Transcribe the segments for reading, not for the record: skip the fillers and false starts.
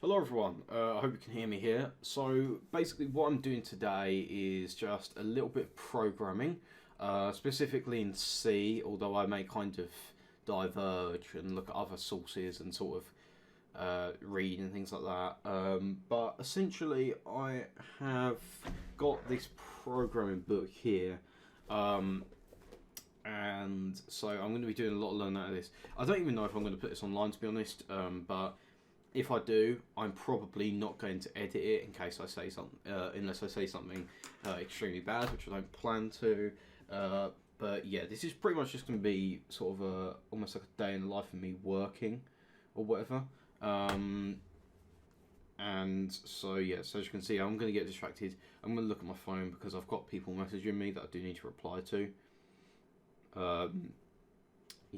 Hello everyone, I hope you can hear me here. So basically what I'm doing today is just a little bit of programming, specifically in C, although I may kind of diverge and look at other sources and sort of read and things like that. But essentially I have got this programming book here, and so I'm going to be doing a lot of learning out of this. I don't even know if I'm going to put this online, to be honest, but if I do, I'm probably not going to edit it in case I say something, unless I say something extremely bad, which I don't plan to. But yeah, this is pretty much just going to be sort of almost like a day in the life of me working, or whatever. And so yeah, so as you can see, I'm going to get distracted. I'm going to look at my phone because I've got people messaging me that I do need to reply to.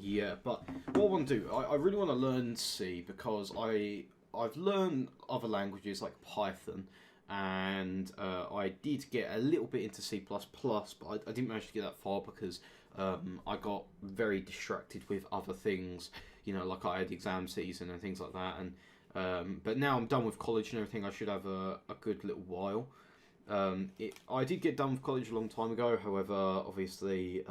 Yeah, but what I want to do, I really want to learn C because I've learned other languages like Python, and I did get a little bit into C++, but I didn't manage to get that far because I got very distracted with other things, like I had exam season and things like that, and but now I'm done with college and everything, I should have a good little while. I did get done with college a long time ago, however, obviously,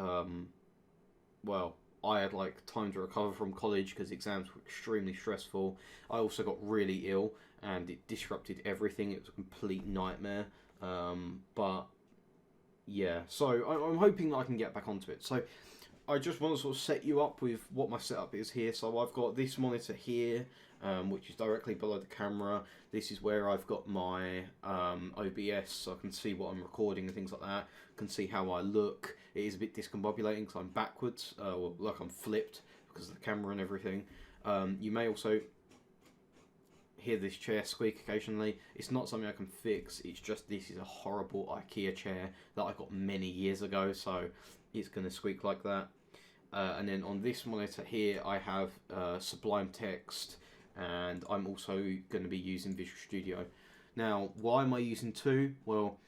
well, I had like time to recover from college because exams were extremely stressful. I also got really ill and it disrupted everything. It was a complete nightmare. But yeah, so I'm hoping that I can get back onto it. So I just want to sort of set you up with what my setup is here. So I've got this monitor here, which is directly below the camera. This is where I've got my OBS, so I can see what I'm recording and things like that. I can see how I look. It is a bit discombobulating because I'm backwards, or like I'm flipped because of the camera and everything. You may also hear this chair squeak occasionally. It's not something I can fix. It's just this is a horrible IKEA chair that I got many years ago, so it's going to squeak like that. And then on this monitor here, I have Sublime Text, and I'm also going to be using Visual Studio. Now, why am I using two? Well,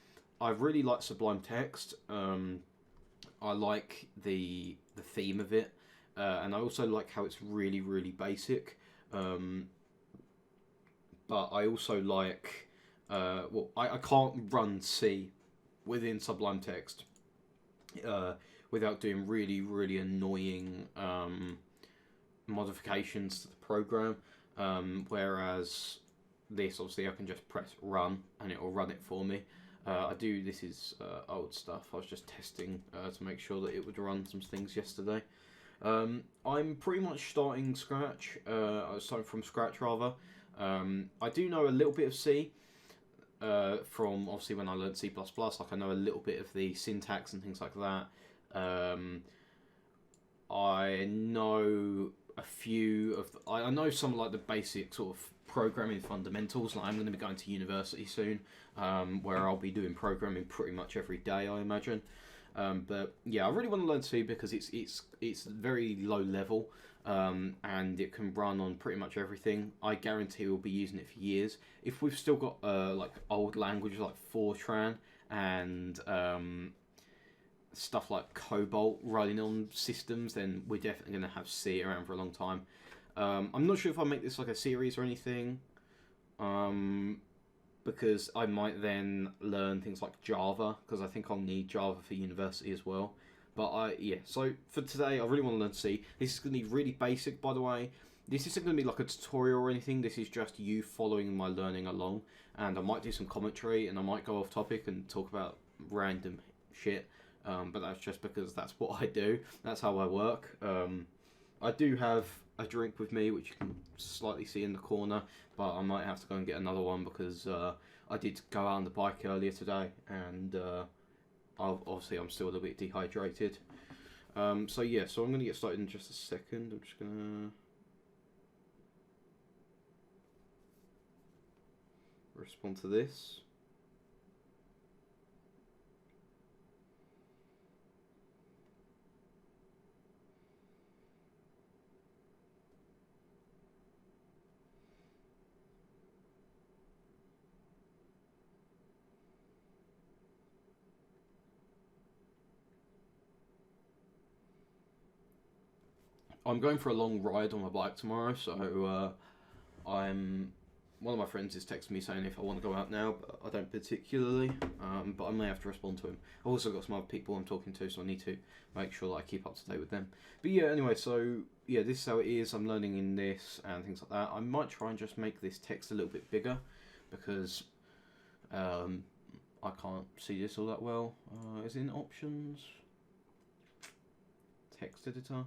I really like Sublime Text. I like the theme of it, and I also like how it's really, really basic. But I also like, I can't run C within Sublime Text without doing really, really annoying modifications to the program. Whereas this, obviously, I can just press run and it will run it for me. This is old stuff. I was just testing to make sure that it would run some things yesterday. I'm pretty much starting scratch. Starting from scratch rather. I do know a little bit of C from obviously when I learned C++. Like I know a little bit of the syntax and things like that. I know a few of I know some like the basic sort of programming fundamentals. Like I'm going to be going to university soon, where I'll be doing programming pretty much every day, I imagine. But yeah, I really want to learn C because it's very low level, and it can run on pretty much everything. I guarantee we'll be using it for years. If we've still got like old languages like Fortran and stuff like Cobalt running on systems, then we're definitely going to have C around for a long time. I'm not sure if I'll make this like a series or anything, because I might then learn things like Java, because I think I'll need Java for university as well. But yeah, so for today, I really want to learn C. This is going to be really basic, by the way. This isn't going to be like a tutorial or anything. This is just you following my learning along. And I might do some commentary, and I might go off topic and talk about random shit. But that's just because that's what I do. That's how I work. I do have a drink with me, which you can slightly see in the corner, but I might have to go and get another one because I did go out on the bike earlier today, and obviously I'm still a little bit dehydrated. So yeah, so I'm going to get started in just a second. I'm just going to respond to this. I'm going for a long ride on my bike tomorrow, so I'm one of my friends is texting me saying if I want to go out now, but I don't particularly. But I may have to respond to him. I've also got some other people I'm talking to, so I need to make sure that I keep up to date with them. But yeah, anyway, so yeah, this is how it is. I'm learning in this and things like that. I might try and just make this text a little bit bigger because I can't see this all that well. Is it in options? Text editor.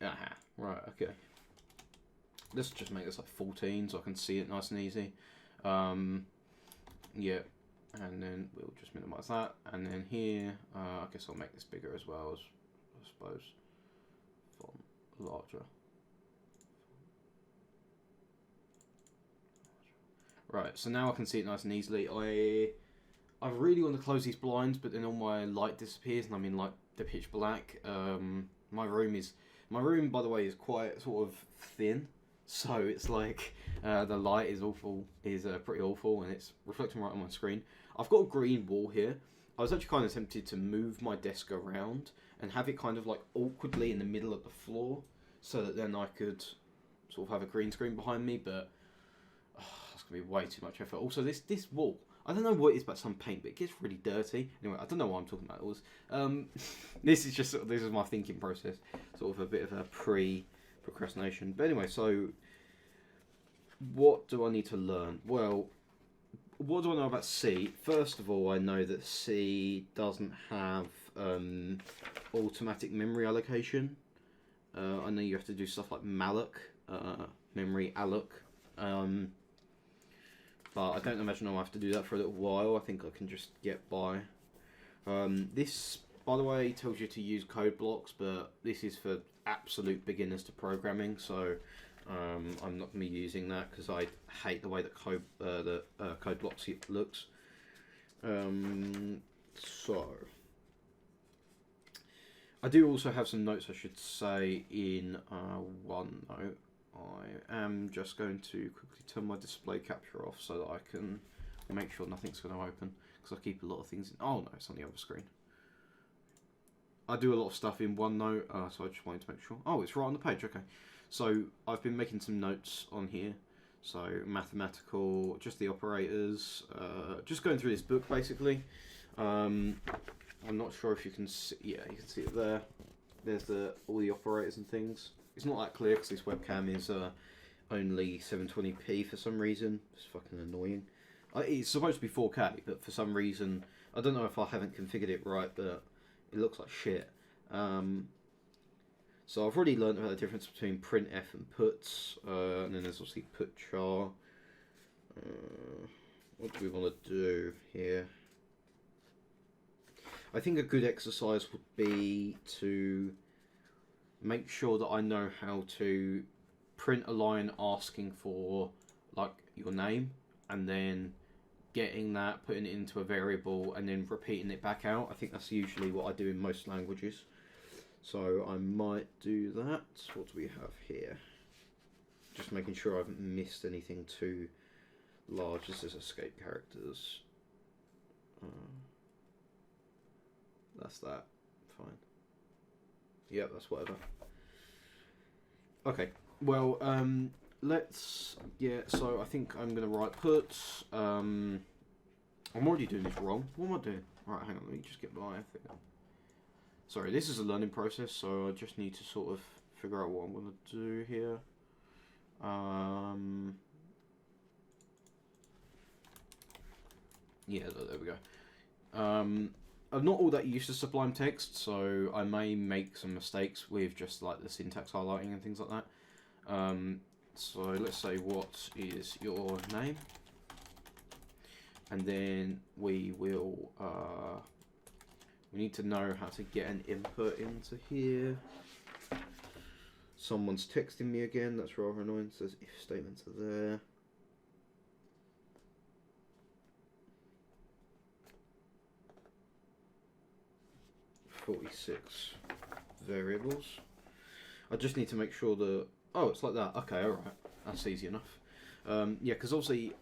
Aha, right, okay. Let's just make this like 14 so I can see it nice and easy. Yeah, and then we'll just minimize that. And then here, I guess I'll make this bigger as well, as I suppose. Font larger. Right, so now I can see it nice and easily. I really want to close these blinds, but then all my light disappears and I'm in like the pitch black. My room, by the way, is quite sort of thin, so it's like the light is pretty awful, and it's reflecting right on my screen. I've got a green wall here. I was actually kind of tempted to move my desk around and have it kind of like awkwardly in the middle of the floor, so that then I could sort of have a green screen behind me, but that's gonna be way too much effort. Also, this wall, I don't know what it is about some paint, but it gets really dirty. Anyway, I don't know why I'm talking about it. This is my thinking process, sort of a bit of a procrastination. But anyway, so what do I need to learn? Well, what do I know about C? First of all, I know that C doesn't have automatic memory allocation. I know you have to do stuff like malloc, memory alloc. But I don't imagine I'll have to do that for a little while. I think I can just get by. This, by the way, tells you to use code blocks, but this is for absolute beginners to programming, so I'm not going to be using that because I hate the way that code blocks looks. So, I do also have some notes, I should say, in OneNote. I am just going to quickly turn my display capture off so that I can make sure nothing's going to open, because I keep a lot of things in. Oh no, it's on the other screen. I do a lot of stuff in OneNote, so I just wanted to make sure. Oh, it's right on the page, okay. So I've been making some notes on here. So mathematical, just the operators, just going through this book basically. I'm not sure if you can see, yeah, you can see it there. There's all the operators and things. It's not that clear because this webcam is only 720p for some reason. It's fucking annoying. It's supposed to be 4K, but for some reason, I don't know if I haven't configured it right, but it looks like shit. So I've already learned about the difference between printf and puts, and then there's obviously put char. What do we want to do here? I think a good exercise would be to make sure that I know how to print a line asking for like your name, and then getting that, putting it into a variable, and then repeating it back out. I think that's usually what I do in most languages. So I might do that. What do we have here? Just making sure I haven't missed anything too large. This is escape characters. That's that. Fine. Yep, that's whatever. Okay, well, let's, yeah, so I think I'm going to write put, I'm already doing this wrong. What am I doing? Right, hang on, let me just get my thing up. Sorry, this is a learning process, so I just need to sort of figure out what I'm going to do here. Yeah, there we go. I'm not all that used to Sublime Text, so I may make some mistakes with just like the syntax highlighting and things like that. So let's say, what is your name? And then we will, we need to know how to get an input into here. Someone's texting me again, that's rather annoying. It says if statements are there. .46 variables. I just need to make sure that, oh, it's like that. Okay, alright. That's easy enough. Yeah, because obviously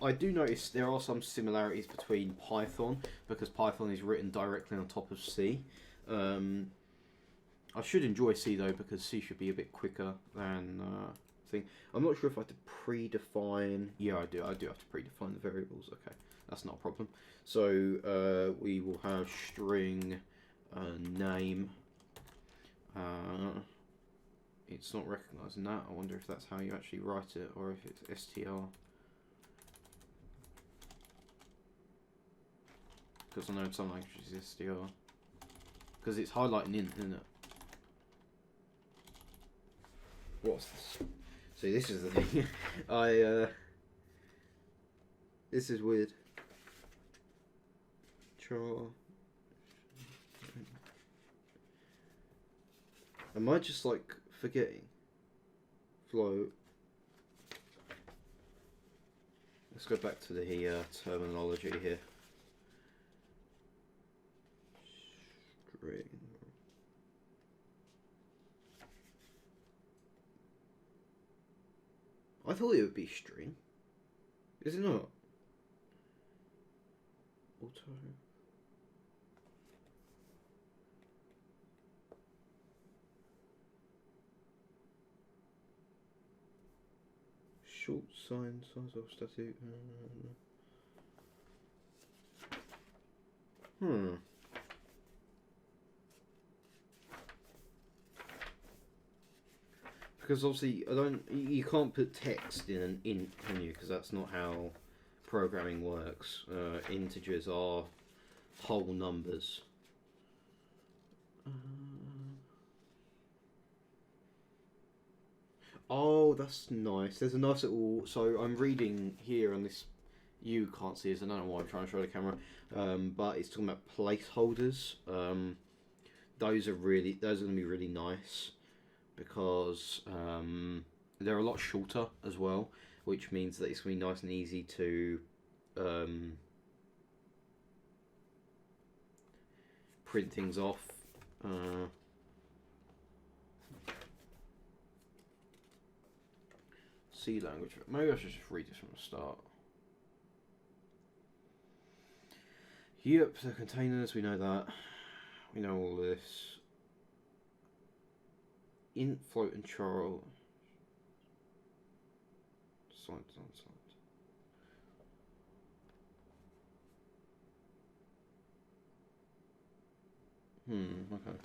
I do notice there are some similarities between Python, because Python is written directly on top of C. I should enjoy C though, because C should be a bit quicker than thing. I'm not sure if I have to predefine. Yeah, I do. I do have to predefine the variables. Okay, that's not a problem. So we will have string name. It's not recognising that. I wonder if that's how you actually write it, or if it's str. Because I know in some languages it's str. Because it's highlighting int, isn't it? What's this? See, this is the thing. This is weird. Char. Am I just like forgetting? Float. Let's go back to the terminology here. String. I thought it would be string. Is it not? Auto. Short sign, size of static. Because obviously you can't put text in an int, can you? Because that's not how programming works. Integers are whole numbers. Oh, that's nice. There's a nice little. So I'm reading here on this. You can't see this. I don't know why I'm trying to show the camera. But it's talking about placeholders. Those are going to be really nice, because they're a lot shorter as well, which means that it's going to be nice and easy to print things off. C language. Maybe I should just read this from the start. Yep, the containers, we know that. We know all this. Int, float, and char. Slide. Okay.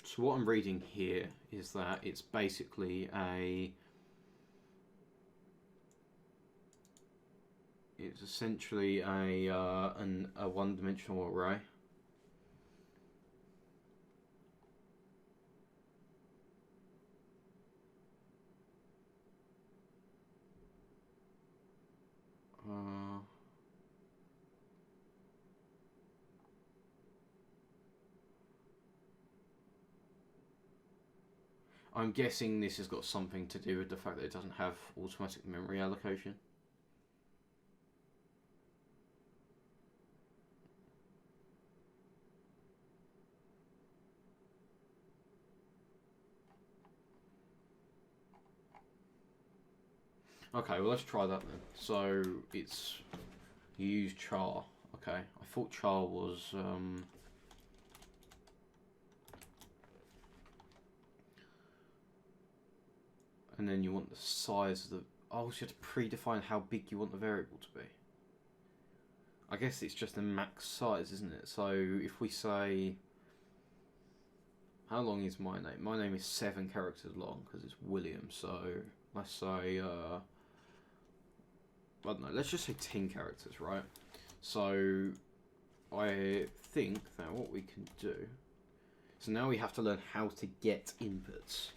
So what I'm reading here is that it's basically it's essentially a one-dimensional array. I'm guessing this has got something to do with the fact that it doesn't have automatic memory allocation. Okay, well let's try that then. So it's you use char. Okay, I thought char was and then you want the size of the. Oh, so you have to predefine how big you want the variable to be. I guess it's just the max size, isn't it? So if we say, how long is my name? My name is 7 characters long because it's William. So let's say, I don't know. Let's just say 10 characters, right? So I think that what we can do. So now we have to learn how to get inputs.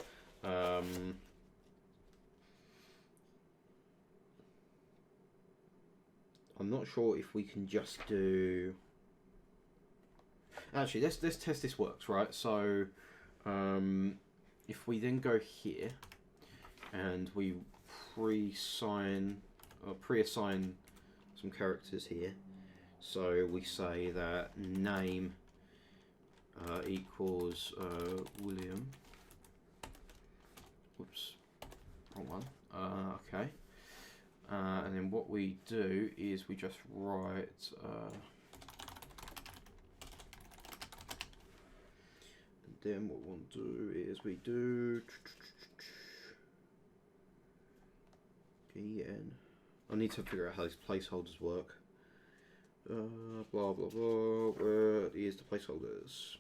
I'm not sure if we can just do. Actually, let's test this works, right? So, if we then go here and we pre-assign some characters here. So we say that name equals William. Whoops, wrong one. Okay. And then what we do is we just write. And then what we'll do is we do. BN. I need to figure out how these placeholders work. Blah blah blah. Where is the placeholders?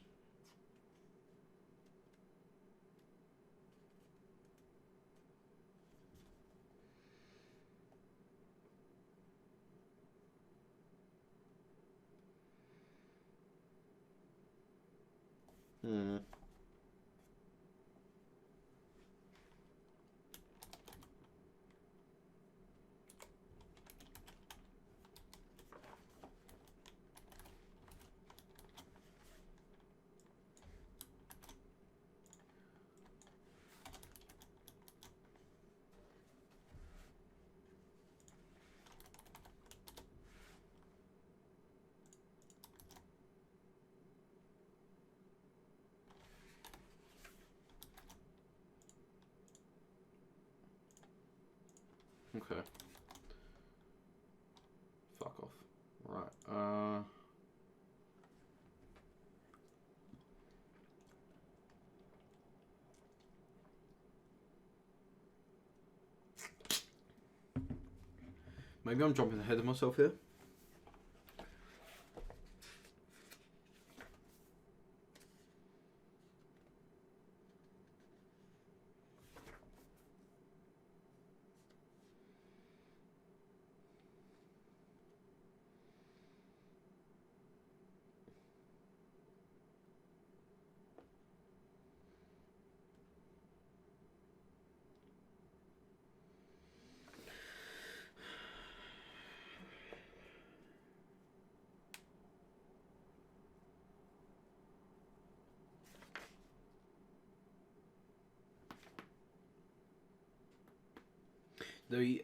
Okay. Fuck off. Right. Maybe I'm jumping ahead of myself here.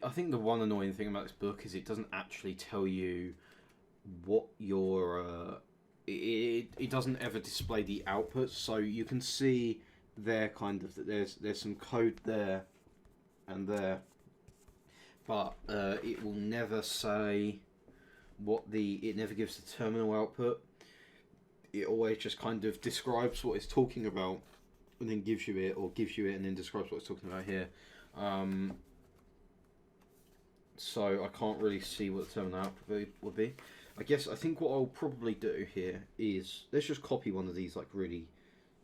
I think the one annoying thing about this book is it doesn't actually tell you what your it doesn't ever display the outputs, so you can see there kind of that there's some code there and there, but it will never say it never gives the terminal output. It always just kind of describes what it's talking about and then gives you it, or gives you it and then describes what it's talking about here. So I can't really see what the terminal output would be. I think what I'll probably do here is let's just copy one of these like really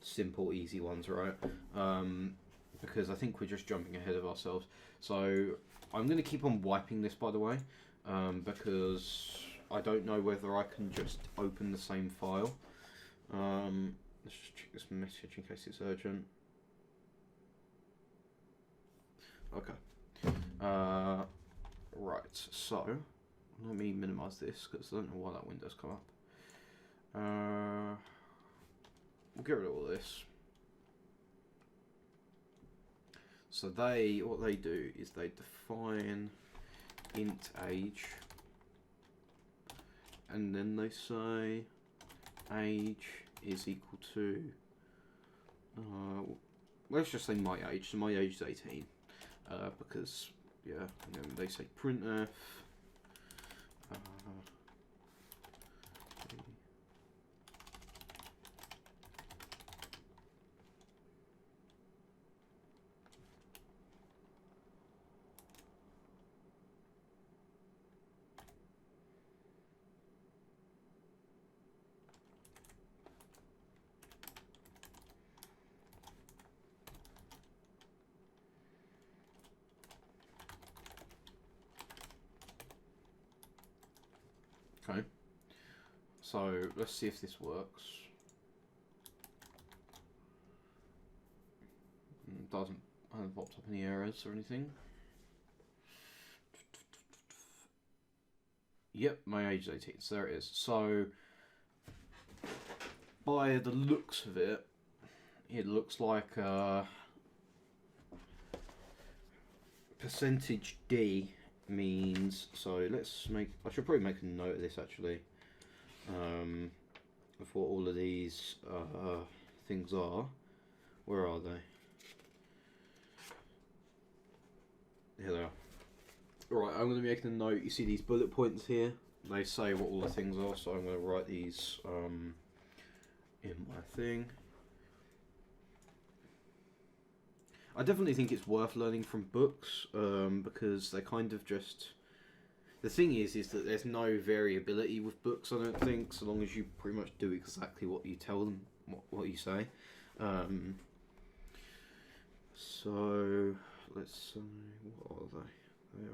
simple, easy ones, right? Because I think we're just jumping ahead of ourselves. So I'm going to keep on wiping this, by the way, because I don't know whether I can just open the same file. Let's just check this message in case it's urgent. Okay. Right, so let me minimize this because I don't know why that window's come up. We'll get rid of all this. So what they do is they define int age, and then they say age is equal to let's just say my age. So my age is 18 because. Yeah, and then they say printf. Okay, so let's see if this works. Doesn't haven't popped up any errors or anything. Yep, my age is 18, so there it is. So, by the looks of it, it looks like percentage D means, so let's make, I should probably make a note of this actually, of what all of these things are. Where are they? Here they are. Right, I'm going to be making a note. You see these bullet points here? They say what all the things are, so I'm going to write these in my thing. I definitely think it's worth learning from books, because they kind of just... The thing is that there's no variability with books, I don't think, so long as you pretty much do exactly what you tell them, what you say. So, let's say, what are they? They are...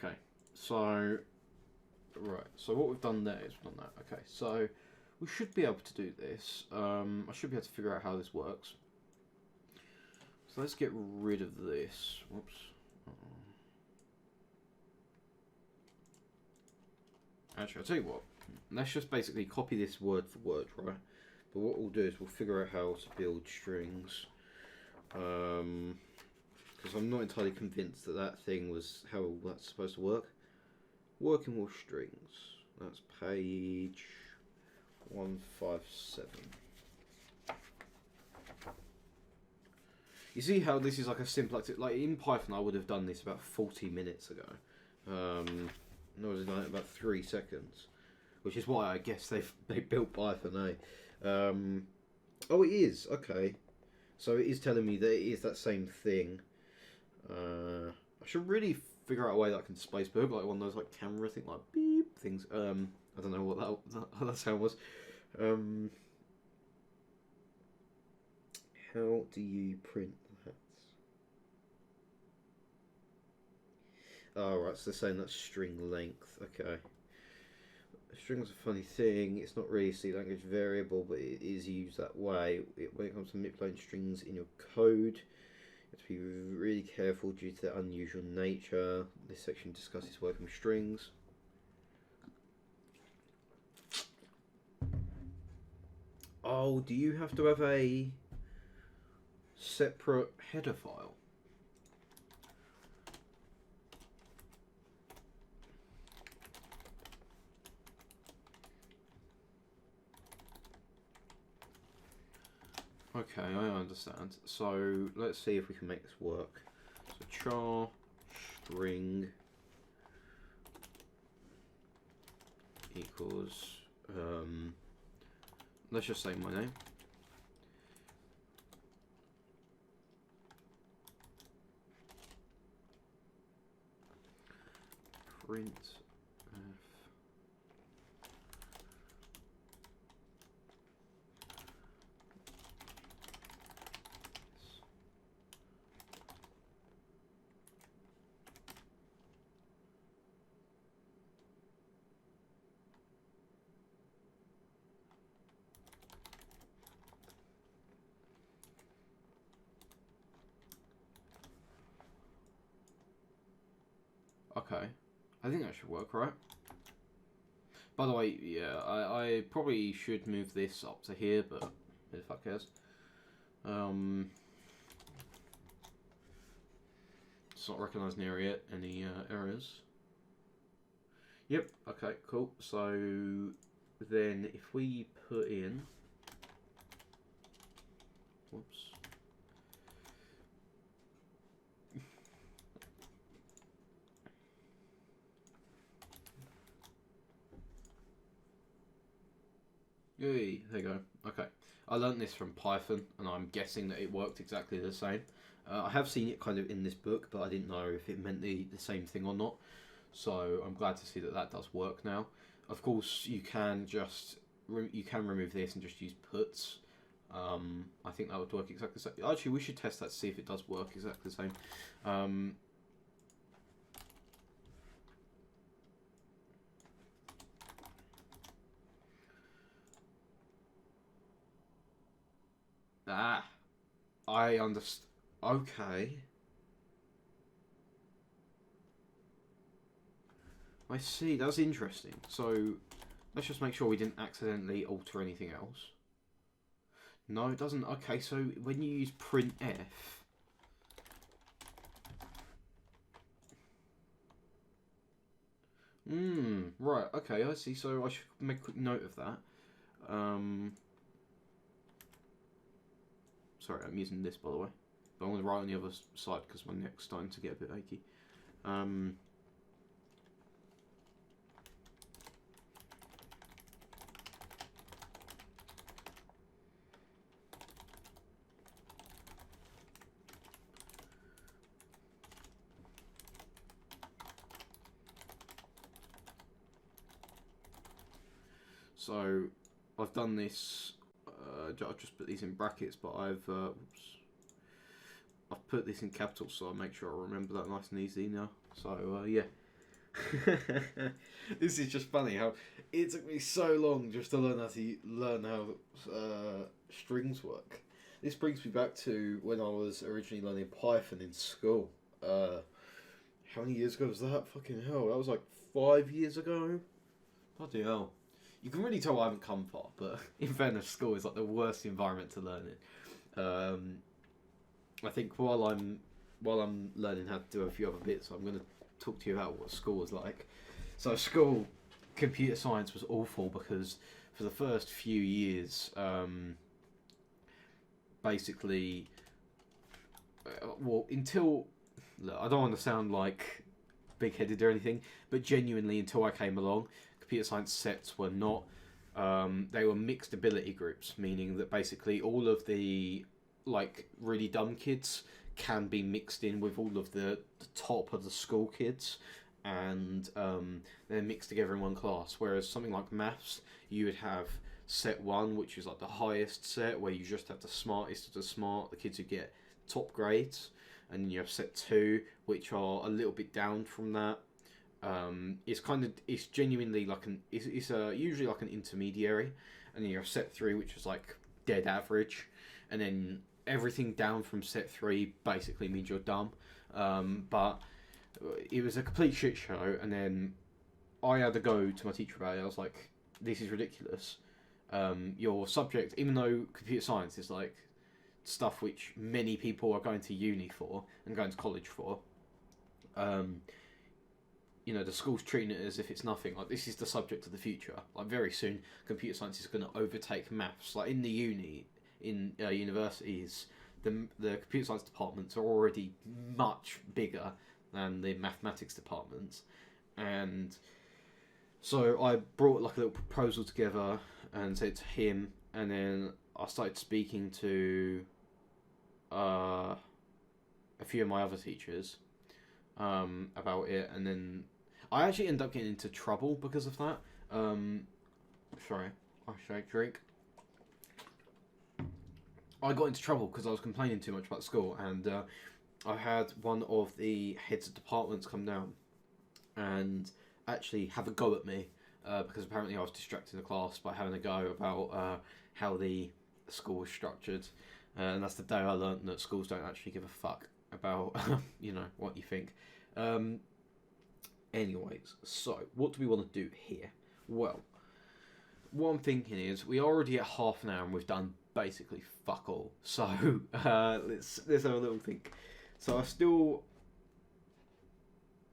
Okay, so, right, so what we've done there is we've done that. Okay, so we should be able to do this. I should be able to figure out how this works. So let's get rid of this. Whoops. Actually, I'll tell you what. Let's just basically copy this word for word, right? But what we'll do is we'll figure out how to build strings. Because I'm not entirely convinced that that thing was how that's supposed to work. Working with strings. That's page 157. You see how this is like a simple, like in Python I would have done this about 40 minutes ago. I would have done it in about 3 seconds. Which is why I guess they built Python, eh? Oh, it is, okay. So it is telling me that it is that same thing. I should really figure out a way that I can display Spurg, like one of those like camera thing, like beep things. I don't know what that sound was. How do you print that? Oh, right, so they're saying that's string length. Okay. A string's a funny thing. It's not really a C language variable, but it is used that way. When it comes to manipulating strings in your code, you have to be really careful due to their unusual nature. This section discusses working with strings. Oh, do you have to have a separate header file? Okay, I understand. So let's see if we can make this work. So char string equals let's just say my name. Print okay, I think that should work, right? By the way, yeah, I probably should move this up to here, but who the fuck cares? It's not recognised near it. Any errors? Yep, okay, cool. So then if we put in Whoops. Yay, there you go. Okay. I learned this from Python, and I'm guessing that it worked exactly the same. I have seen it kind of in this book, but I didn't know if it meant the same thing or not. So I'm glad to see that that does work now. Of course, you can just remove this and just use puts. I think that would work exactly the same. Actually, we should test that to see if it does work exactly the same. I understand. Okay. I see, that's interesting. So, let's just make sure we didn't accidentally alter anything else. No, it doesn't. Okay, so when you use printf... right, okay, I see. So I should make a quick note of that. Sorry, I'm using this, by the way. But I'm going to write on the other side because my neck's starting to get a bit achy. So, I've done this, I've just put these in brackets, but I've put this in capitals, so I'll make sure I remember that nice and easy now. So, yeah. This is just funny how it took me so long just to learn how strings work. This brings me back to when I was originally learning Python in school. How many years ago was that? Fucking hell, that was like 5 years ago. Bloody hell. You can really tell I haven't come far, but in fairness, school is like the worst environment to learn in. I think while I'm learning how to do a few other bits, I'm going to talk to you about what school was like. So school, computer science was awful because for the first few years, basically, well, until, look, I don't want to sound like big-headed or anything, but genuinely until I came along, computer science sets were not, they were mixed ability groups, meaning that basically all of the like really dumb kids can be mixed in with all of the top of the school kids, and they're mixed together in one class. Whereas something like maths, you would have set 1, which is like the highest set, where you just have the smartest of the smart, the kids who get top grades, and then you have set 2, which are a little bit down from that. It's genuinely like it's usually like an intermediary, and then you have set 3, which is like dead average, and then everything down from set 3 basically means you're dumb. But it was a complete shit show, and then I had to go to my teacher about it. I was like, this is ridiculous. Your subject, even though computer science is like stuff which many people are going to uni for and going to college for, you know, the school's treating it as if it's nothing. Like, this is the subject of the future. Like, very soon, computer science is going to overtake maths. Like, in the universities, the computer science departments are already much bigger than the mathematics departments. And so I brought like a little proposal together and said to him, and then I started speaking to a few of my other teachers about it, and then I actually ended up getting into trouble because of that. Sorry, I should drink. I got into trouble because I was complaining too much about school, and I had one of the heads of departments come down and actually have a go at me because apparently I was distracting the class by having a go about how the school was structured, and that's the day I learned that schools don't actually give a fuck about you know, what you think. Anyways, so what do we want to do here? Well, what I'm thinking is we're already at half an hour and we've done basically fuck all. So let's have a little think. So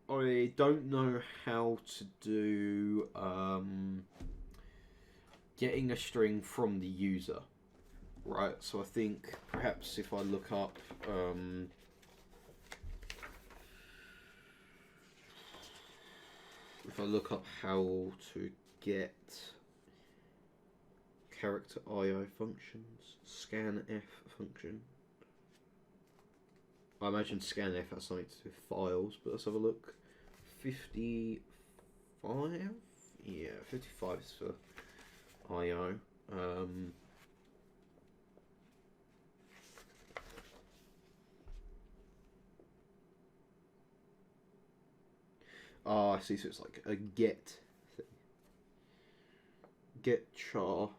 I don't know how to do getting a string from the user. Right, so I think perhaps if I look up how to get character IO functions, scanf function. I imagine scanf has something to do with files, but let's have a look. 55? Yeah, 55 is for IO. Oh, I see, so it's like a get thing. Get char.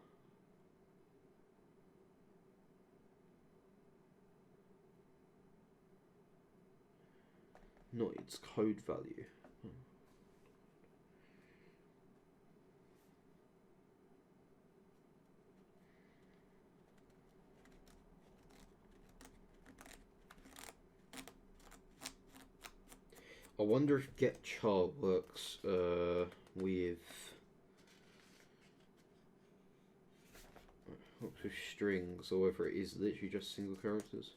Not its code value. I wonder if get char works with strings, or whether it is literally just single characters.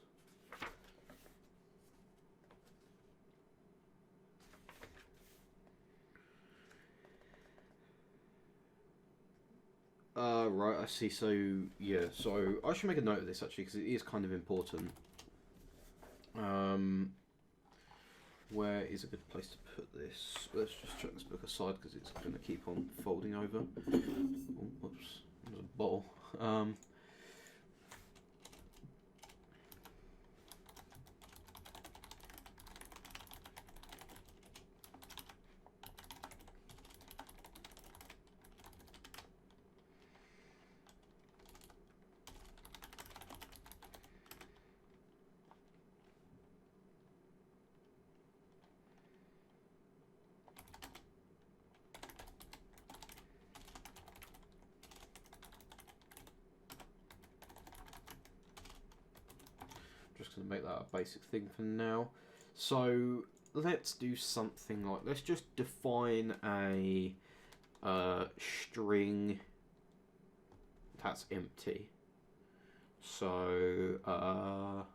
Right, I see. So, yeah, so I should make a note of this actually, because it is kind of important. Where is a good place to put this? Let's just chuck this book aside, because it's going to keep on folding over. Oh, whoops, there's a bottle. Just going to make that a basic thing for now. So let's do something like, let's just define a string that's empty. So how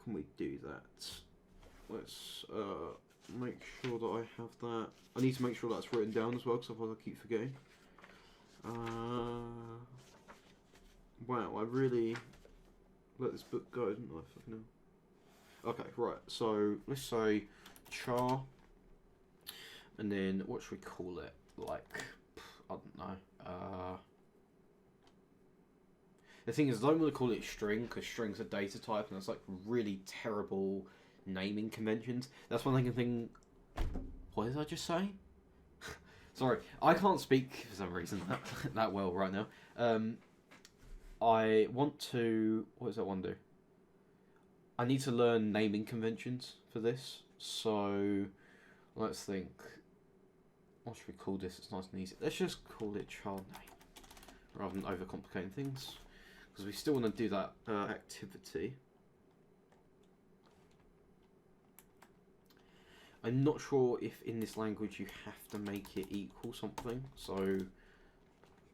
can we do that? Let's make sure that I have that. I need to make sure that's written down as well, because otherwise I keep forgetting. Wow, I really let this book go, didn't I? Fucking hell. Okay, right, so let's say char, and then what should we call it? Like, I don't know. The thing is, I don't want to call it string, because string's a data type, and that's like really terrible naming conventions. That's one thing I think. What did I just say? Sorry, I can't speak for some reason that well right now. I want to. What does that one do? I need to learn naming conventions for this. So let's think. What should we call this? It's nice and easy. Let's just call it child name rather than overcomplicating things, because we still want to do that activity. I'm not sure if in this language you have to make it equal something, so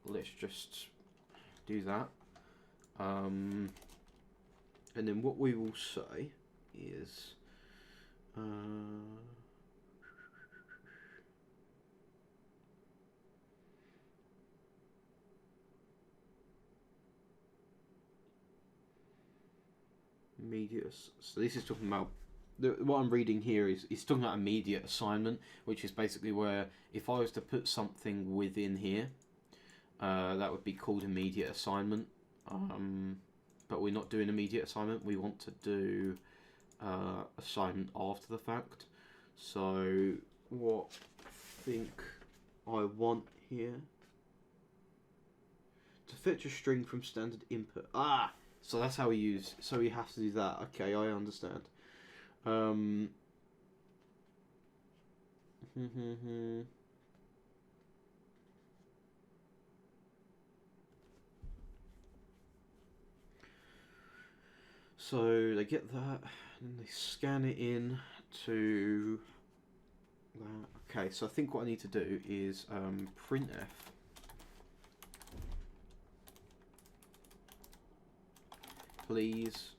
let's just do that. And then what we will say is immediate. So this is talking about what I'm reading here is talking about immediate assignment, which is basically where if I was to put something within here, that would be called immediate assignment. But we're not doing immediate assignment. We want to do assignment after the fact. So what I think I want here, to fetch a string from standard input. Ah, so that's how we use. So we have to do that. Okay, I understand. So they get that, and they scan it in to that. Okay, so I think what I need to do is printf please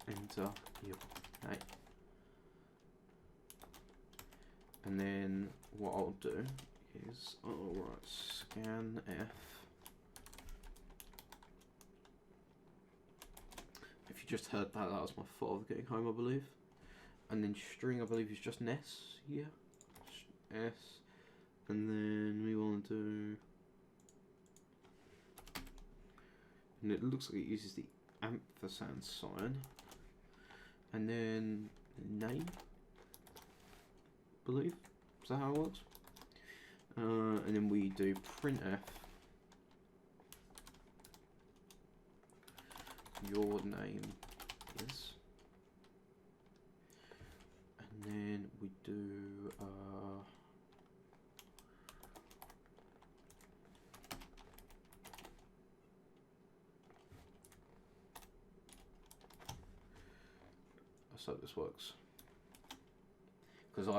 enter your name. And then what I'll do is, alright, scan F. If you just heard that, that was my father getting home, I believe. And then string, I believe, is just an S, yeah. S. And then we want to do, and it looks like it uses the ampersand sign. And then name, I believe. Is that how it works? And then we do printf your name is, and then we do let's hope this works, because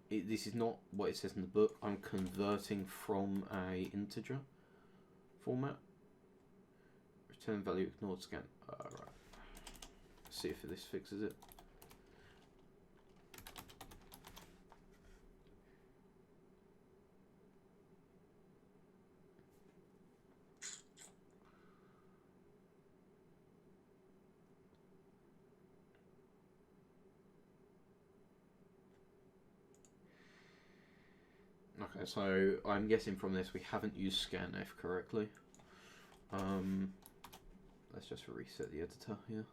this is not what it says in the book. I'm converting from a integer format. Return value ignored scan. Right. Let's see if this fixes it. Okay, so I'm guessing from this we haven't used scanf correctly. Let's just reset the editor here.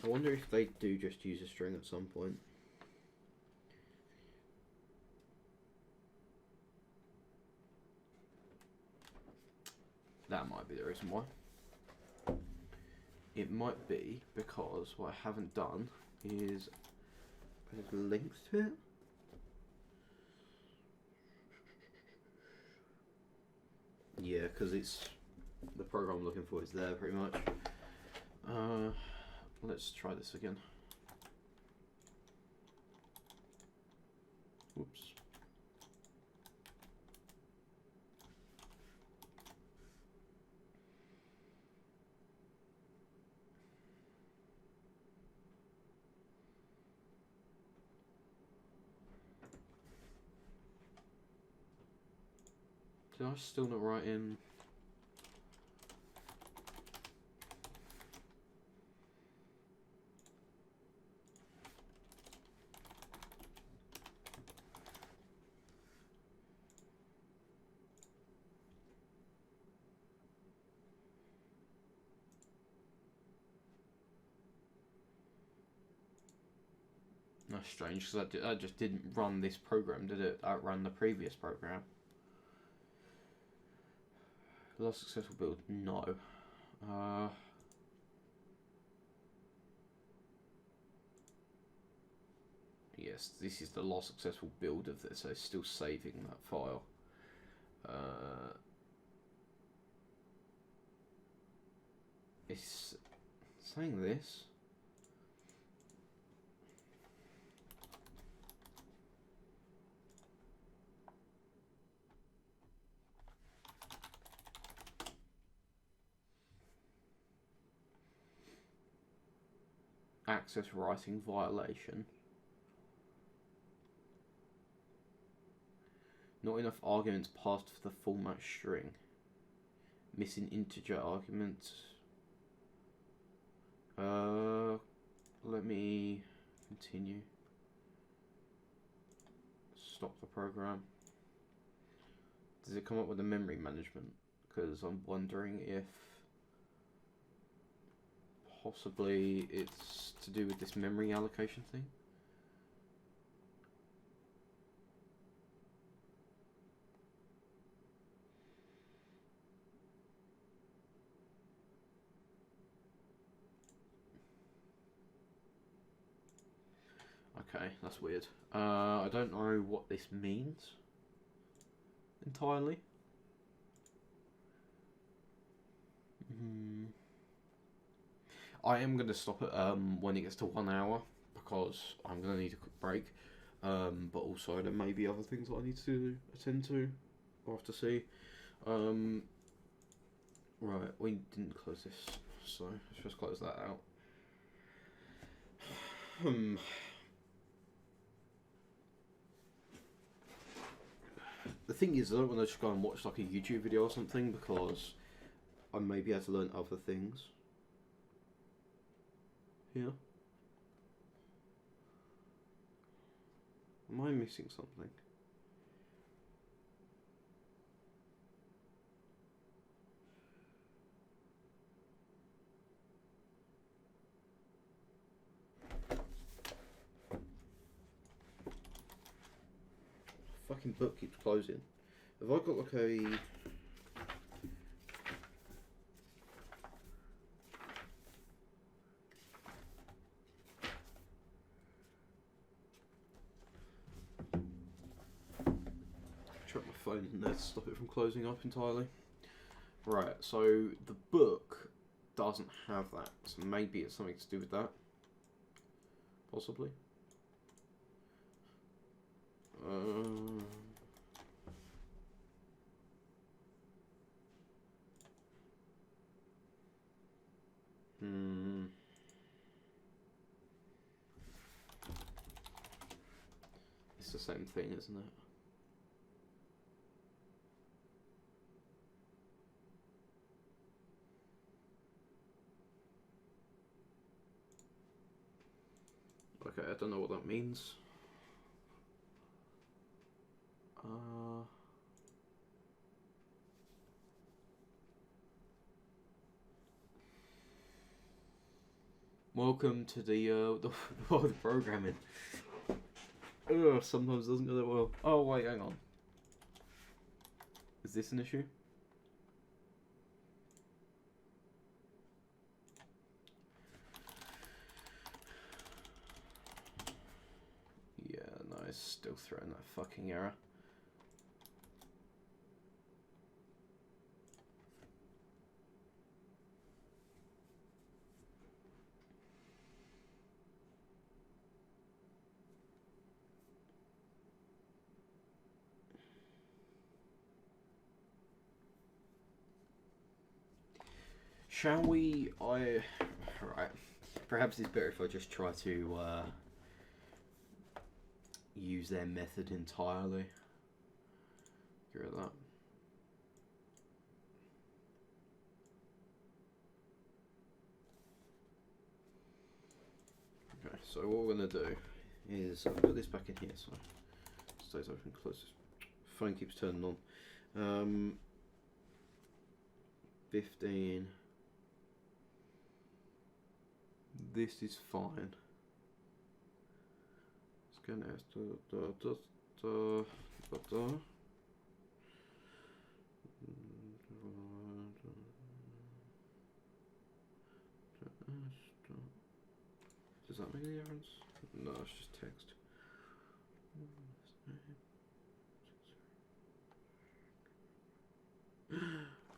I wonder if they do just use a string at some point. That might be the reason why. It might be because what I haven't done is add links to it. Yeah, because it's the program I'm looking for is there pretty much. Let's try this again. Whoops. Did I still not write in? That's strange, because I just didn't run this program, did it? I ran the previous program. Last successful build? No. Yes, this is the last successful build of this, so it's still saving that file. It's saying this. Access writing violation. Not enough arguments passed for the format string. Missing integer arguments. Let me continue. Stop the program. Does it come up with the memory management? Because I'm wondering if possibly it's to do with this memory allocation thing. Okay, that's weird. I don't know what this means entirely. I am going to stop it when it gets to 1 hour because I'm going to need a quick break. But also there may be other things that I need to attend to or have to see. Right, we didn't close this, so let's just close that out. The thing is, I don't want to just go and watch like a YouTube video or something because I may be able to learn other things. Here. Am I missing something? Fucking book keeps closing. Have I got like a... Chuck my phone in there to stop it from closing up entirely. Right, so the book doesn't have that, so maybe it's something to do with that. Possibly. It's the same thing, isn't it? Okay, I don't know what that means. Welcome to the world of programming. Ugh, sometimes it doesn't go that well. Oh wait, hang on. Is this an issue? Yeah, no, it's still throwing that fucking error. Shall we? Right. Perhaps it's better if I just try to use their method entirely. Get rid of that. Okay, so what we're going to do is I'll put this back in here so it stays open. Close this. Phone keeps turning on. 15. This is fine. Scan as Does that make any difference? No, it's just text.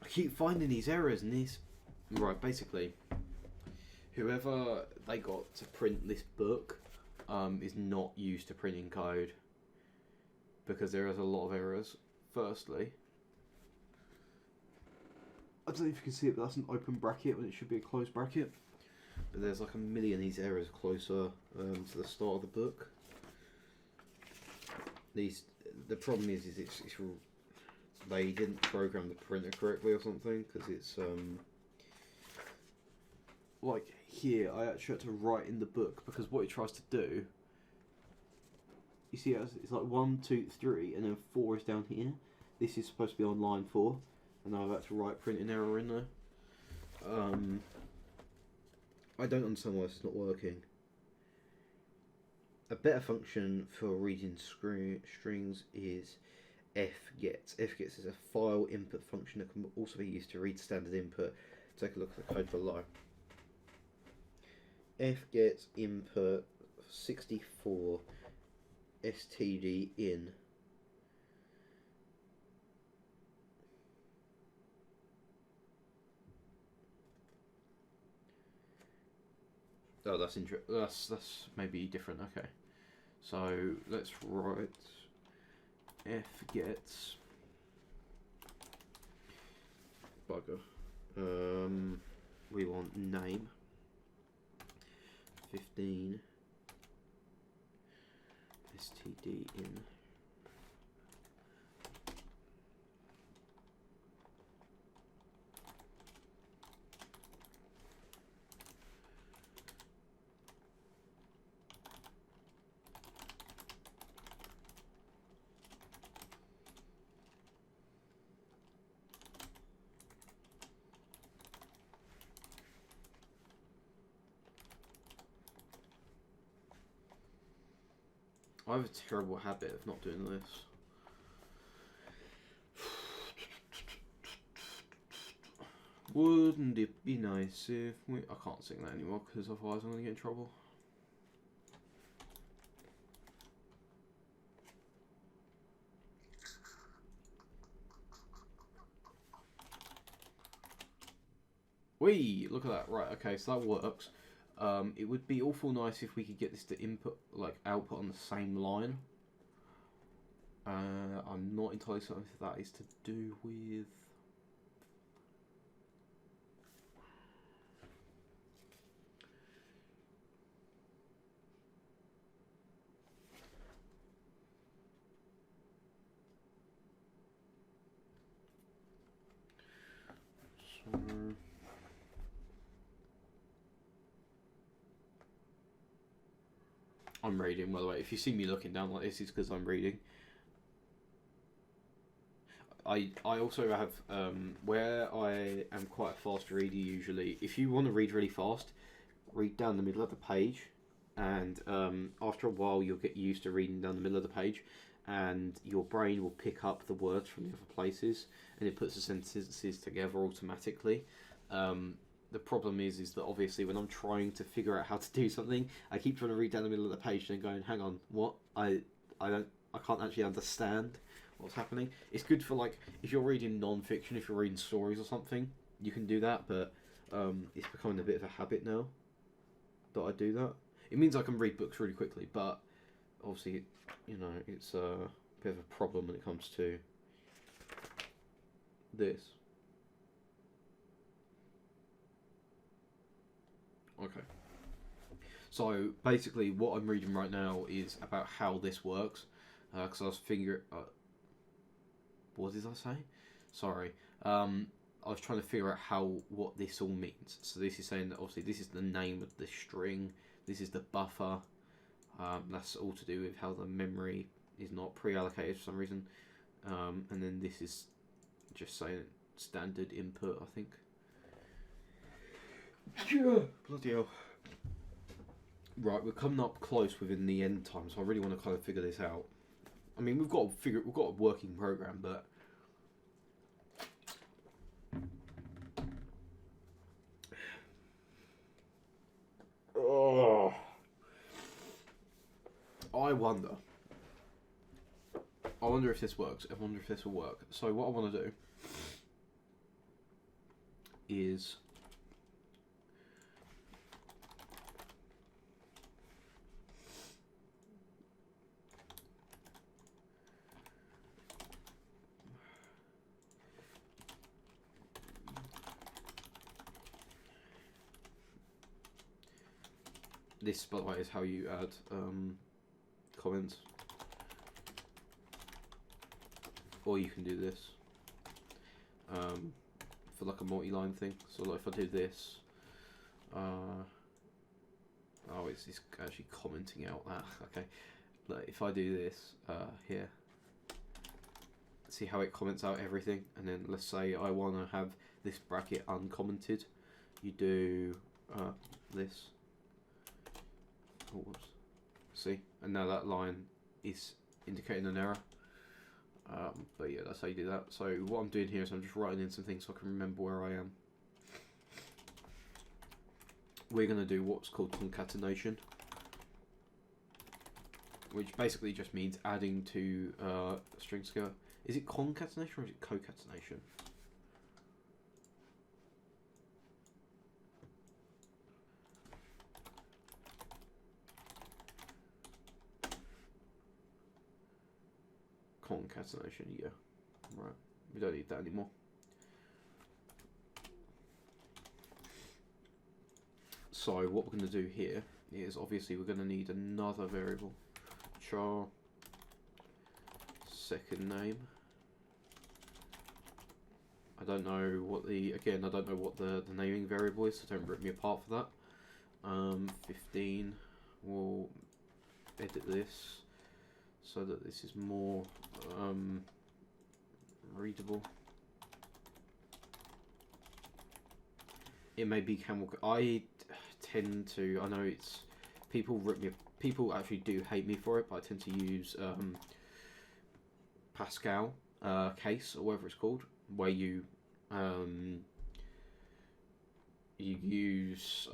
I keep finding these errors in these. Right, basically, whoever they got to print this book is not used to printing code because there is a lot of errors. Firstly, I don't know if you can see it, but that's an open bracket when it should be a closed bracket. But there's like a million of these errors closer to the start of the book. The problem is it's they didn't program the printer correctly or something, because it's like here I actually had to write in the book, because what it tries to do, you see it's like 1, 2, 3 and then 4 is down here. This is supposed to be on line 4 and now I've had to write printing error in there. I don't understand why it's not working. A better function for reading strings is fgets. Fgets is a file input function that can also be used to read standard input. Take a look at the code below. Fgets input 64 std in. Oh, that's that's maybe different. Okay, so let's write f gets bugger. We want name 15 std in. I have a terrible habit of not doing this. Wouldn't it be nice if we... I can't sing that anymore because otherwise I'm going to get in trouble. Whee! Look at that. Right, okay, so that works. It would be awful nice if we could get this to input, like output on the same line. I'm not entirely certain if that is to do with... So... I'm reading, by the way. If you see me looking down like this, it's because I'm reading. I also have, where I am quite a fast reader usually, if you want to read really fast, read down the middle of the page, and after a while you'll get used to reading down the middle of the page, and your brain will pick up the words from the other places, and it puts the sentences together automatically. The problem is that obviously when I'm trying to figure out how to do something, I keep trying to read down the middle of the page and going, hang on, what? I can't actually understand what's happening. It's good for, like, if you're reading non-fiction, if you're reading stories or something, you can do that, but it's becoming a bit of a habit now that I do that. It means I can read books really quickly, but obviously, you know, it's a bit of a problem when it comes to this. Okay. So basically, what I'm reading right now is about how this works, because I was figuring. What did I say? Sorry. I was trying to figure out what this all means. So this is saying that obviously this is the name of the string. This is the buffer. That's all to do with how the memory is not pre-allocated for some reason. And then this is just saying standard input, I think. Bloody hell. Right, we're coming up close within the end time, so I really want to kind of figure this out. I mean, we've got a working program, but oh, I wonder if this works. I wonder if this will work. So what I want to do is this, by the way, is how you add comments, or you can do this for like a multi-line thing. So like if I do this, oh, it's actually commenting out that. Okay, like if I do this here, see how it comments out everything, and then let's say I want to have this bracket uncommented. You do this. Oh, whoops. See, and now that line is indicating an error. But yeah, that's how you do that. So what I'm doing here is I'm just writing in some things so I can remember where I am. We're going to do what's called concatenation. which basically just means adding to strings together. Is it concatenation or is it cocatenation? Concatenation, yeah. Right, we don't need that anymore. So what we're going to do here is obviously we're going to need another variable. Char second name. I don't know what the naming variable is, so don't rip me apart for that. 15. We'll edit this so that this is more readable. It may be camel. I tend to. I know it's people rip me. People actually do hate me for it, but I tend to use Pascal case or whatever it's called, where you use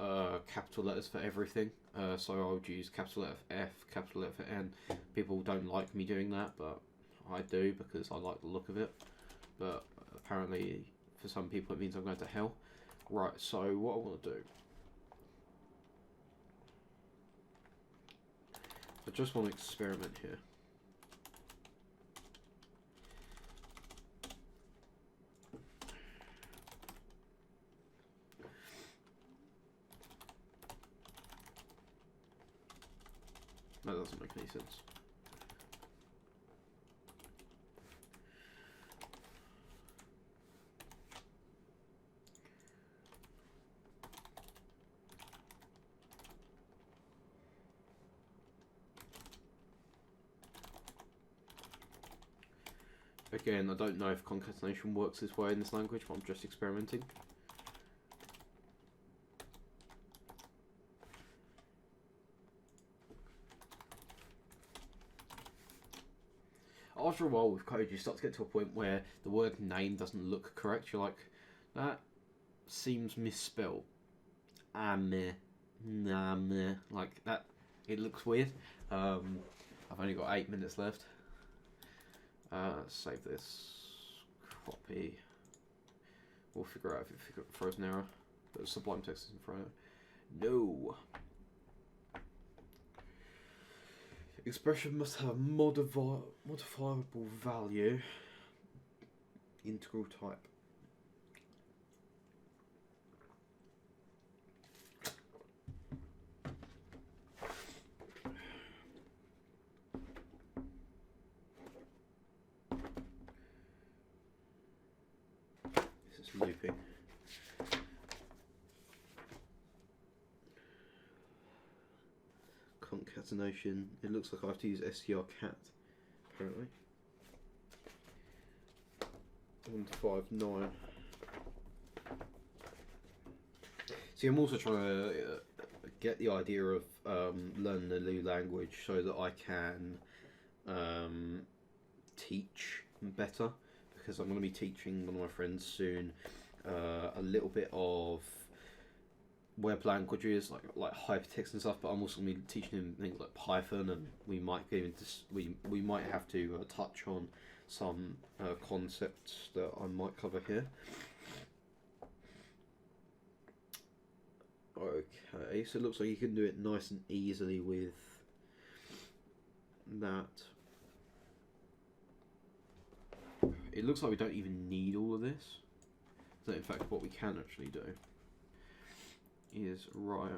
capital letters for everything. So I would use capital letter for F, capital letter for N. People don't like me doing that, but I do because I like the look of it. But apparently, for some people, it means I'm going to hell. Right. So what I want to do, I just want to experiment here. That doesn't make any sense. Again, I don't know if concatenation works this way in this language, but I'm just experimenting. After a while with code, you start to get to a point where the word name doesn't look correct. You're like, that seems misspelled. Meh. Nah, meh. Like that, it looks weird. I've only got 8 minutes left. Save this. Copy. We'll figure out if it throws an error. But Sublime text is in front of it. No. Expression must have modifiable value. Integral type. This is looping. Concatenation. It looks like I have to use strcat, apparently. 1 to 5, 9. See, I'm also trying to get the idea of learning a new language so that I can teach better, because I'm going to be teaching one of my friends soon a little bit of web languages like hypertext and stuff, but I'm also going to be teaching him things like Python, and we might get into we might have to touch on some concepts that I might cover here. Okay, so it looks like you can do it nice and easily with that. It looks like we don't even need all of this. So in fact, what we can actually do is write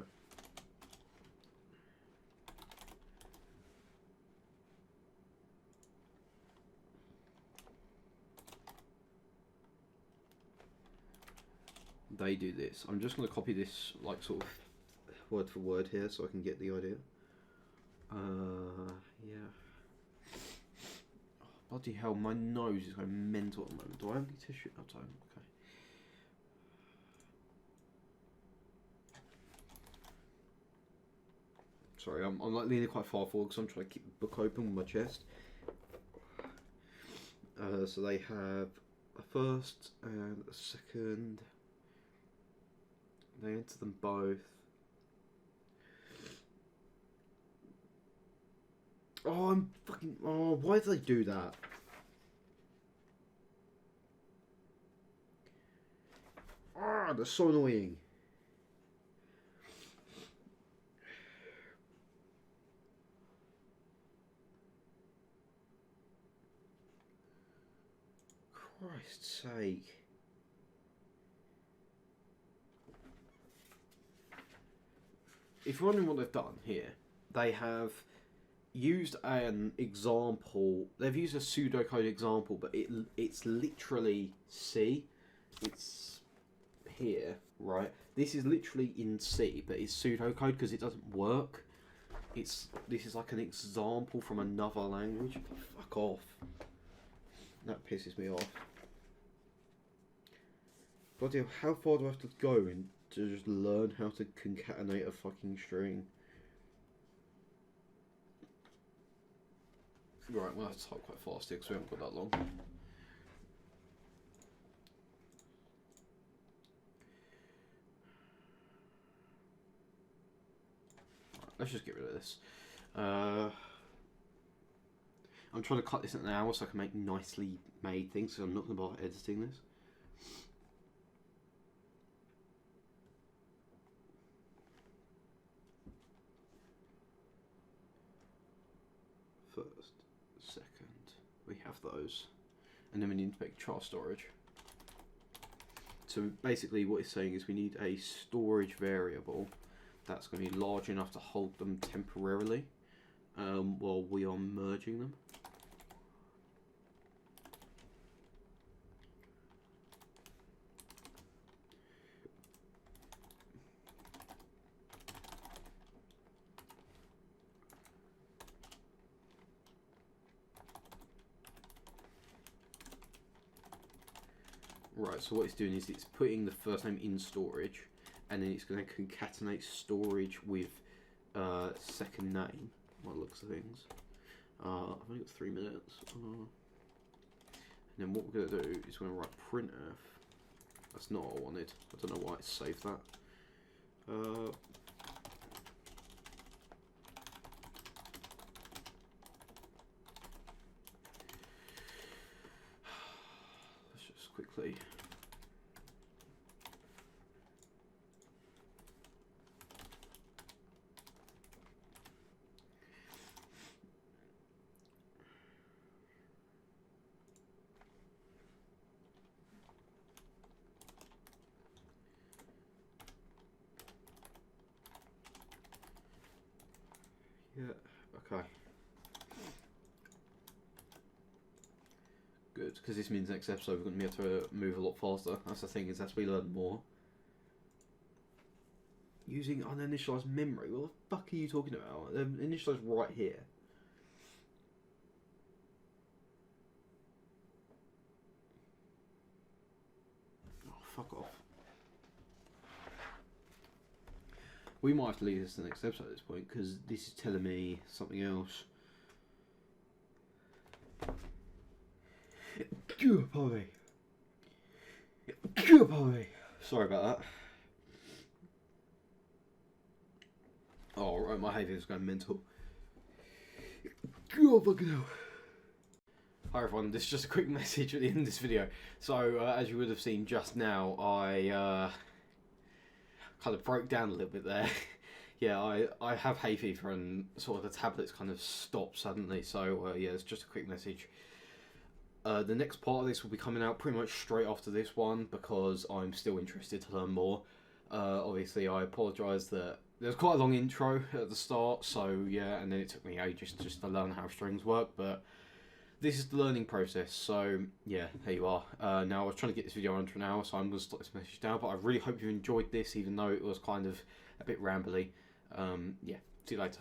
they do this. I'm just going to copy this like sort of word for word here so I can get the idea. Yeah. Oh, bloody hell, my nose is going mental at the moment. Do I have any tissue? Oh, time. Okay. Sorry, I'm like leaning quite far forward because I'm trying to keep the book open with my chest. So they have a first and a second. They enter them both. Oh, I'm fucking... Oh, why did they do that? Ah, that's so annoying. Christ's sake. If you're wondering what they've done here, they have used an example. They've used a pseudocode example, but it's literally C. It's here, right? This is literally in C, but it's pseudocode because it doesn't work. This is like an example from another language. Fuck off. That pisses me off. Bloody hell, how far do I have to go in to just learn how to concatenate a fucking string? Right, well, that's type quite fast here because we haven't got that long. Right, let's just get rid of this. I'm trying to cut this in an hour so I can make nicely made things, so I'm not going to bother editing this. First, second, we have those. And then we need to make char storage. So basically what it's saying is we need a storage variable that's going to be large enough to hold them temporarily while we are merging them. Right, so what it's doing is it's putting the first name in storage, and then it's going to concatenate storage with second name, by the looks of things. I've only got 3 minutes. And then what we're going to do is we're going to write printf. That's not what I wanted. I don't know why it saved that. Let's just quickly... Yeah, okay. Good, because this means next episode we're going to be able to move a lot faster. That's the thing, is as we learn more. Using uninitialized memory? What the fuck are you talking about? They're initialized right here. Oh, fuck off. We might have to leave this to the next episode at this point, because this is telling me something else. Sorry about that. Oh, right, my hay fever's going mental. Hi everyone, this is just a quick message at the end of this video. So, as you would have seen just now, I kind of broke down a little bit there. Yeah, I have hay fever and sort of the tablets kind of stopped suddenly, so yeah, it's just a quick message. The next part of this will be coming out pretty much straight after this one because I'm still interested to learn more. Obviously, I apologise that there's quite a long intro at the start, so yeah, and then it took me ages just to learn how strings work, but this is the learning process, so yeah, there you are. Now, I was trying to get this video under an hour, so I'm going to stop this message down, but I really hope you enjoyed this, even though it was kind of a bit rambly. Yeah, see you later.